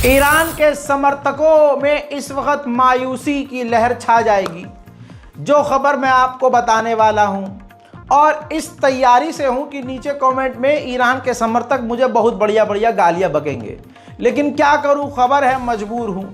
Iran के समर्थकों में इस वक्त मायूसी की लहर छा जाएगी। जो खबर मैं आपको बताने वाला हूं और इस तैयारी से हूं कि नीचे कमेंट में ईरान के समर्थक मुझे बहुत बढ़िया बढ़िया गालियां बकेंगे, लेकिन क्या करूं, खबर है, मजबूर हूं।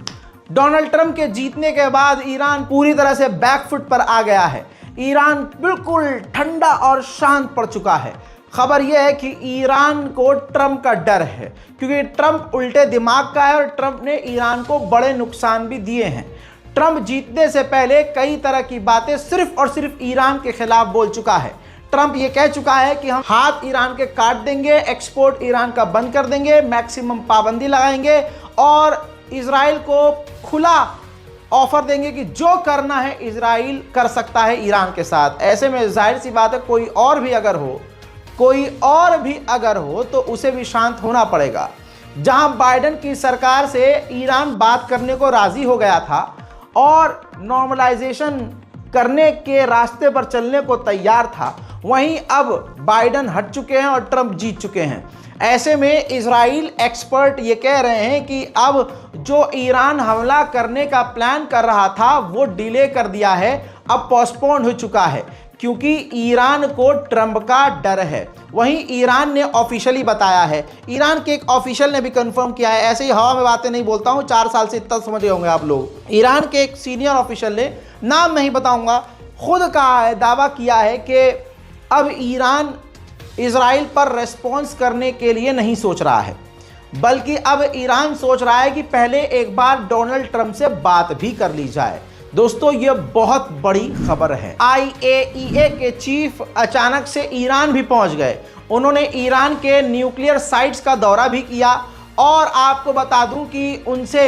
डोनाल्ड ट्रंप के जीतने के बाद ईरान पूरी तरह से बैकफुट पर आ गया है। ईरान बिल्कुल ठंडा और शांत पड़ चुका है। खबर यह है कि ईरान को ट्रंप का डर है, क्योंकि ट्रंप उल्टे दिमाग का है और ट्रंप ने ईरान को बड़े नुकसान भी दिए हैं। ट्रंप जीतने से पहले कई तरह की बातें सिर्फ और सिर्फ ईरान के खिलाफ बोल चुका है। ट्रंप ये कह चुका है कि हम हाथ ईरान के काट देंगे, एक्सपोर्ट ईरान का बंद कर देंगे, मैक्सिमम पाबंदी लगाएंगे और इजराइल को खुला ऑफर देंगे कि जो करना है इजराइल कर सकता है ईरान के साथ। ऐसे में जाहिर सी बात है, कोई और भी अगर हो तो उसे भी शांत होना पड़ेगा। जहां बाइडेन की सरकार से ईरान बात करने को राजी हो गया था और नॉर्मलाइजेशन करने के रास्ते पर चलने को तैयार था, वहीं अब बाइडेन हट चुके हैं और ट्रंप जीत चुके हैं। ऐसे में इजराइल एक्सपर्ट ये कह रहे हैं कि अब जो ईरान हमला करने का प्लान कर रहा था वो डिले कर दिया है, अब पोस्टपोन हो चुका है, क्योंकि ईरान को ट्रंप का डर है। वहीं ईरान ने ऑफिशियली बताया है, ईरान के एक ऑफिशियल ने भी कंफर्म किया है, ऐसे ही हवा में बातें नहीं बोलता हूं, 4 साल से इतना समझ गए होंगे आप लोग। ईरान के एक सीनियर ऑफिशियल ने, नाम नहीं बताऊंगा, खुद कहा है, दावा किया है कि अब ईरान इजराइल पर रेस्पॉन्स करने के लिए नहीं सोच रहा है, बल्कि अब ईरान सोच रहा है कि पहले एक बार डोनाल्ड ट्रंप से बात भी कर ली जाए। दोस्तों, ये बहुत बड़ी खबर है। IAEA के चीफ अचानक से ईरान भी पहुंच गए। उन्होंने ईरान के न्यूक्लियर साइट्स का दौरा भी किया और आपको बता दूं कि उनसे,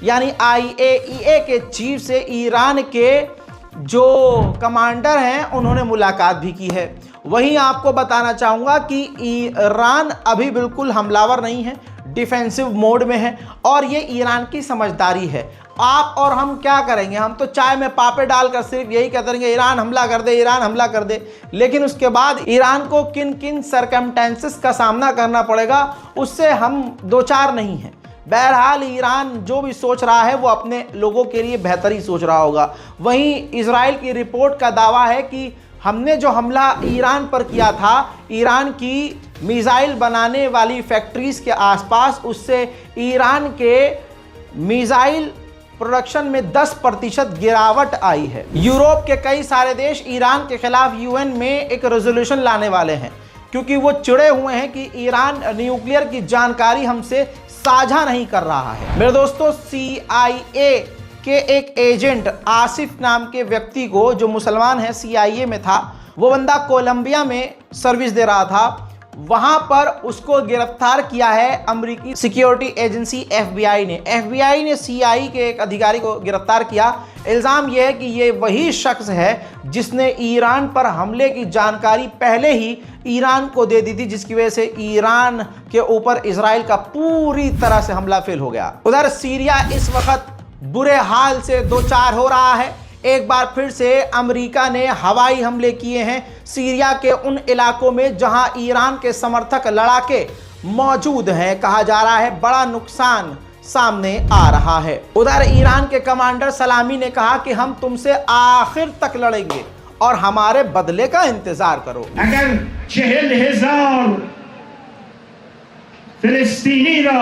यानी IAEA के चीफ से ईरान के जो कमांडर हैं उन्होंने मुलाकात भी की है। वहीं आपको बताना चाहूँगा कि ईरान अभी बिल्कुल हमलावर नहीं है, डिफेंसिव मोड में है और ये ईरान की समझदारी है। आप और हम क्या करेंगे, हम तो चाय में पापे डालकर सिर्फ यही कहते रहेंगे ईरान हमला कर दे, ईरान हमला कर दे, लेकिन उसके बाद ईरान को किन किन सरकमस्टेंसेस का सामना करना पड़ेगा उससे हम दो चार नहीं हैं। बहरहाल ईरान जो भी सोच रहा है वो अपने लोगों के लिए बेहतर ही सोच रहा होगा। वहीं इजराइल की रिपोर्ट का दावा है कि हमने जो हमला ईरान पर किया था, ईरान की मिसाइल बनाने वाली फैक्ट्रीज के आसपास, उससे ईरान के मिसाइल प्रोडक्शन में 10% गिरावट आई है। यूरोप के कई सारे देश ईरान के खिलाफ UN में एक रेजोल्यूशन लाने वाले हैं, क्योंकि वो चिड़े हुए हैं कि ईरान न्यूक्लियर की जानकारी हमसे साझा नहीं कर रहा है। मेरे दोस्तों, CIA के एक एजेंट आसिफ नाम के व्यक्ति को, जो मुसलमान है, CIA में था, वो बंदा कोलंबिया में सर्विस दे रहा था, वहां पर उसको गिरफ्तार किया है अमेरिकी सिक्योरिटी एजेंसी FBI ने। FBI ने CIA के एक अधिकारी को गिरफ्तार किया। इल्ज़ाम यह है कि ये वही शख्स है जिसने ईरान पर हमले की जानकारी पहले ही ईरान को दे दी थी, जिसकी वजह से ईरान के ऊपर इजराइल का पूरी तरह से हमला फेल हो गया। उधर सीरिया इस वक्त बुरे हाल से दो चार हो रहा है। एक बार फिर से अमेरिका ने हवाई हमले किए हैं सीरिया के उन इलाकों में जहां ईरान के समर्थक लड़ाके मौजूद हैं। कहा जा रहा है बड़ा नुकसान सामने आ रहा है। उधर ईरान के कमांडर सलामी ने कहा कि हम तुमसे आखिर तक लड़ेंगे और हमारे बदले का इंतजार करो। अगर 40,000 फिलिस्तीनी रा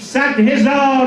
100,000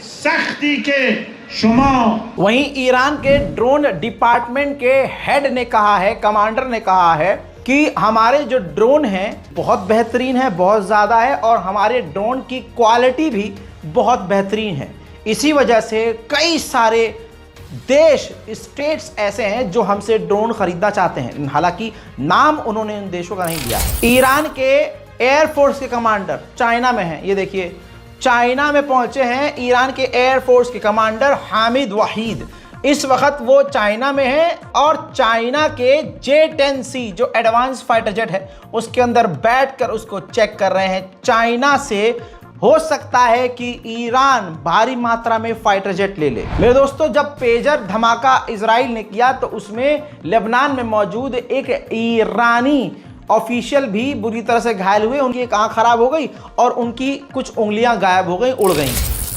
सख्ती के शुमा। वहीं ईरान के ड्रोन डिपार्टमेंट के हेड ने कहा है, कमांडर ने कहा है कि हमारे जो ड्रोन हैं बहुत बेहतरीन है, बहुत ज़्यादा है और हमारे ड्रोन की क्वालिटी भी बहुत बेहतरीन है। इसी वजह से कई सारे देश, स्टेट्स ऐसे हैं जो हमसे ड्रोन खरीदना चाहते हैं। हालांकि नाम उन्होंने इन देशों का नहीं दिया। ईरान के एयरफोर्स के कमांडर चाइना में हैं। ये देखिए, चाइना में पहुंचे हैं ईरान के एयरफोर्स के कमांडर हामिद वहीद। इस वक्त वो चाइना में है और चाइना के J-10C जो एडवांस फाइटर जेट है उसके अंदर बैठकर उसको चेक कर रहे हैं। चाइना से हो सकता है कि ईरान भारी मात्रा में फाइटर जेट ले ले। मेरे दोस्तों, जब पेजर धमाका इजराइल ने किया तो उसमें लेबनान में मौजूद एक ईरानी ऑफिशियल भी बुरी तरह से घायल हुए। उनकी एक आंख खराब हो गई और उनकी कुछ उंगलियां गायब हो गई, उड़ गई।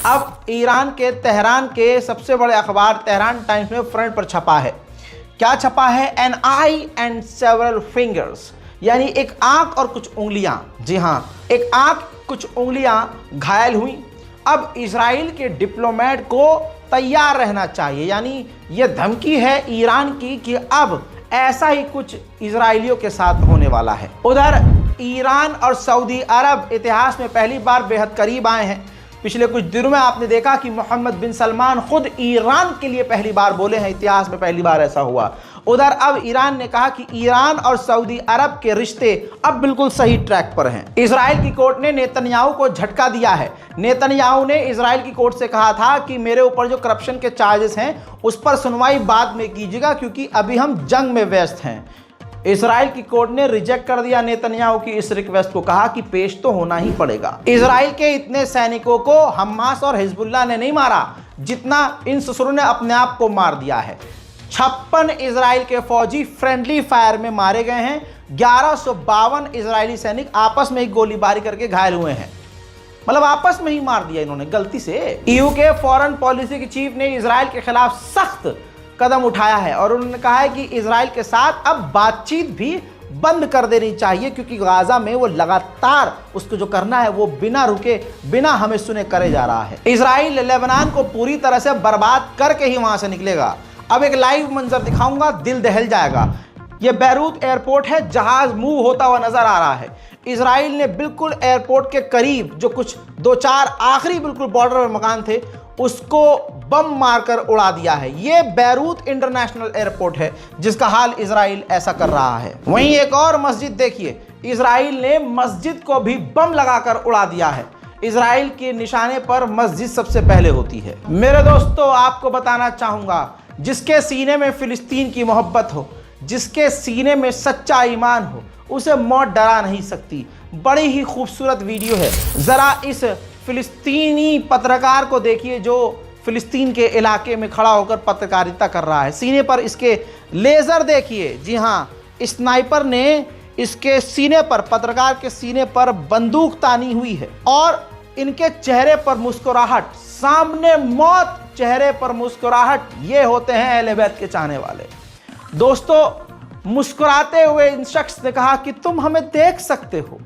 अब ईरान के तेहरान के सबसे बड़े अखबार तेहरान टाइम्स में फ्रंट पर छपा है। क्या छपा है? An eye and several fingers, यानी एक आंख और कुछ उंगलियां। जी हां, एक आंख कुछ उंगलियां घायल हुई। अब इजराइल के डिप्लोमेट को तैयार रहना चाहिए, यानी यह धमकी है ईरान की कि अब ऐसा ही कुछ इजराइलियों के साथ होने वाला है। उधर ईरान और सऊदी अरब इतिहास में पहली बार बेहद करीब आए हैं। पिछले कुछ दिनों में आपने देखा कि मोहम्मद बिन सलमान खुद ईरान के लिए पहली बार बोले हैं, इतिहास में पहली बार ऐसा हुआ। उधर अब ईरान ने कहा कि ईरान और सऊदी अरब के रिश्ते अब बिल्कुल सही ट्रैक पर हैं। इजराइल की कोर्ट ने नेतन्याहू को झटका दिया है। नेतन्याहू ने इजराइल की कोर्ट से कहा था कि मेरे ऊपर जो करप्शन के चार्जेस हैं उस पर सुनवाई बाद में कीजिएगा, क्योंकि अभी हम जंग में व्यस्त हैं। इजराइल की कोर्ट ने रिजेक्ट कर दिया नेतन्याहू की इस रिक्वेस्ट को, कहा कि पेश तो होना ही पड़ेगा। इजराइल के इतने सैनिकों को हमास और हिजबुल्लाह ने नहीं मारा जितना इन ससुरों ने अपने आप को मार दिया है। 56 इजराइल के फौजी फ्रेंडली फायर में मारे गए हैं। 1152 इजरायली सैनिक आपस में ही गोलीबारी करके घायल हुए हैं। मतलब आपस में ही मार दिया इन्होंने गलती से। ईयू के फॉरेन पॉलिसी के चीफ ने इजराइल के खिलाफ सख्त कदम उठाया है और उन्होंने कहा है कि इजराइल के साथ अब बातचीत भी बंद कर देनी चाहिए, क्योंकि गाजा में वो लगातार उसको जो करना है वो बिना रुके बिना हमें सुने करे जा रहा है। इजराइल लेबनान को पूरी तरह से बर्बाद करके ही वहां से निकलेगा। अब एक लाइव मंजर दिखाऊंगा, दिल दहल जाएगा। ये बैरूत एयरपोर्ट है, जहाज मूव होता हुआ नजर आ रहा है। इजराइल ने बिल्कुल एयरपोर्ट के करीब जो कुछ 2-4 आखिरी बिल्कुल बॉर्डर में मकान थे उसको बम मारकर उड़ा दिया है। ये बैरूत इंटरनेशनल एयरपोर्ट है जिसका हाल इजराइल ऐसा कर रहा है। वहीं एक और मस्जिद देखिए, इजराइल ने मस्जिद को भी बम लगाकर उड़ा दिया है। इजराइल के निशाने पर मस्जिद सबसे पहले होती है। मेरे दोस्तों, आपको बताना चाहूंगा, जिसके सीने में फिलिस्तीन की मोहब्बत हो, जिसके सीने में सच्चा ईमान हो, उसे मौत डरा नहीं सकती। बड़ी ही खूबसूरत वीडियो है। जरा इस फिलिस्तीनी पत्रकार को देखिए जो फिलिस्तीन के इलाके में खड़ा होकर पत्रकारिता कर रहा है। सीने पर इसके लेज़र देखिए। जी हाँ, स्नाइपर ने इसके सीने पर, पत्रकार के सीने पर बंदूक तानी हुई है और इनके चेहरे पर मुस्कुराहट, सामने मौत, चेहरे पर मुस्कुराहट। ये होते हैं अहले बैत के चाहने वाले। दोस्तों, मुस्कुराते हुए इन शख्स ने कहा कि तुम हमें देख सकते हो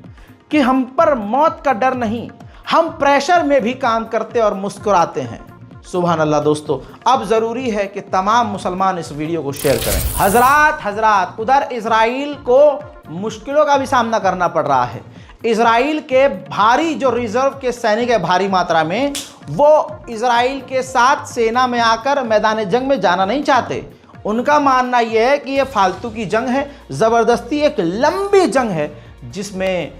कि हम पर मौत का डर नहीं, हम प्रेशर में भी काम करते और मुस्कुराते हैं। सुभान अल्लाह। दोस्तों, अब ज़रूरी है कि तमाम मुसलमान इस वीडियो को शेयर करें। हजरात, उधर इजराइल को मुश्किलों का भी सामना करना पड़ रहा है। इजराइल के भारी जो रिजर्व के सैनिक है भारी मात्रा में, वो इजराइल के साथ सेना में आकर मैदान जंग में जाना नहीं चाहते। उनका मानना यह है कि यह फालतू की जंग है, ज़बरदस्ती एक लंबी जंग है जिसमें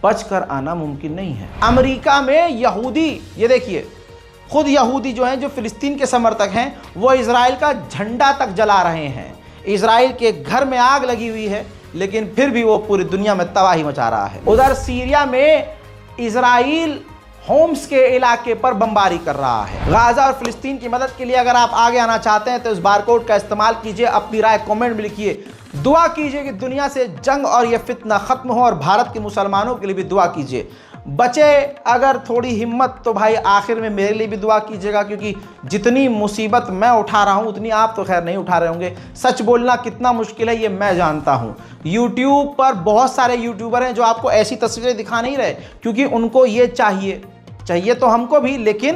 बचकर आना मुमकिन नहीं है। अमेरिका में यहूदी, ये देखिए, खुद यहूदी जो हैं, जो फिलिस्तीन के समर्थक हैं, वो इजराइल का झंडा तक जला रहे हैं। इजराइल के घर में आग लगी हुई है, लेकिन फिर भी वो पूरी दुनिया में तबाही मचा रहा है। उधर सीरिया में इजराइल होम्स के इलाके पर बमबारी कर रहा है। गाजा और फिलिस्तीन की मदद के लिए अगर आप आगे आना चाहते हैं तो इस बारकोड का इस्तेमाल कीजिए। अपनी राय कमेंट में लिखिए। दुआ कीजिए कि दुनिया से जंग और ये फितना खत्म हो, और भारत के मुसलमानों के लिए भी दुआ कीजिए। बचे अगर थोड़ी हिम्मत तो भाई आखिर में मेरे लिए भी दुआ कीजिएगा, क्योंकि जितनी मुसीबत मैं उठा रहा हूँ उतनी आप तो खैर नहीं उठा रहे होंगे। सच बोलना कितना मुश्किल है ये मैं जानता हूँ। यूट्यूब पर बहुत सारे यूट्यूबर हैं जो आपको ऐसी तस्वीरें दिखा नहीं रहे, क्योंकि उनको ये चाहिए तो हमको भी, लेकिन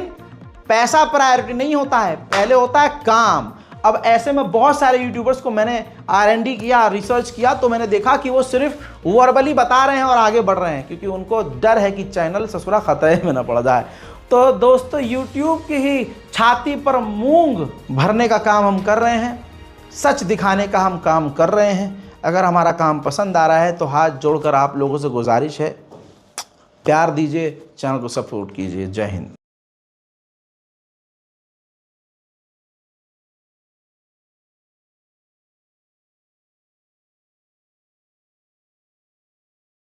पैसा प्रायोरिटी नहीं होता है, पहले होता है काम। अब ऐसे में बहुत सारे यूट्यूबर्स को मैंने R&D किया, रिसर्च किया, तो मैंने देखा कि वो सिर्फ वर्बली बता रहे हैं और आगे बढ़ रहे हैं, क्योंकि उनको डर है कि चैनल ससुरा खतरे में ना पड़ जाए। तो दोस्तों, यूट्यूब की ही छाती पर मूंग भरने का काम हम कर रहे हैं, सच दिखाने का हम काम कर रहे हैं। अगर हमारा काम पसंद आ रहा है तो हाथ जोड़कर आप लोगों से गुजारिश है, प्यार दीजिए, चैनल को सपोर्ट कीजिए। जय हिंद।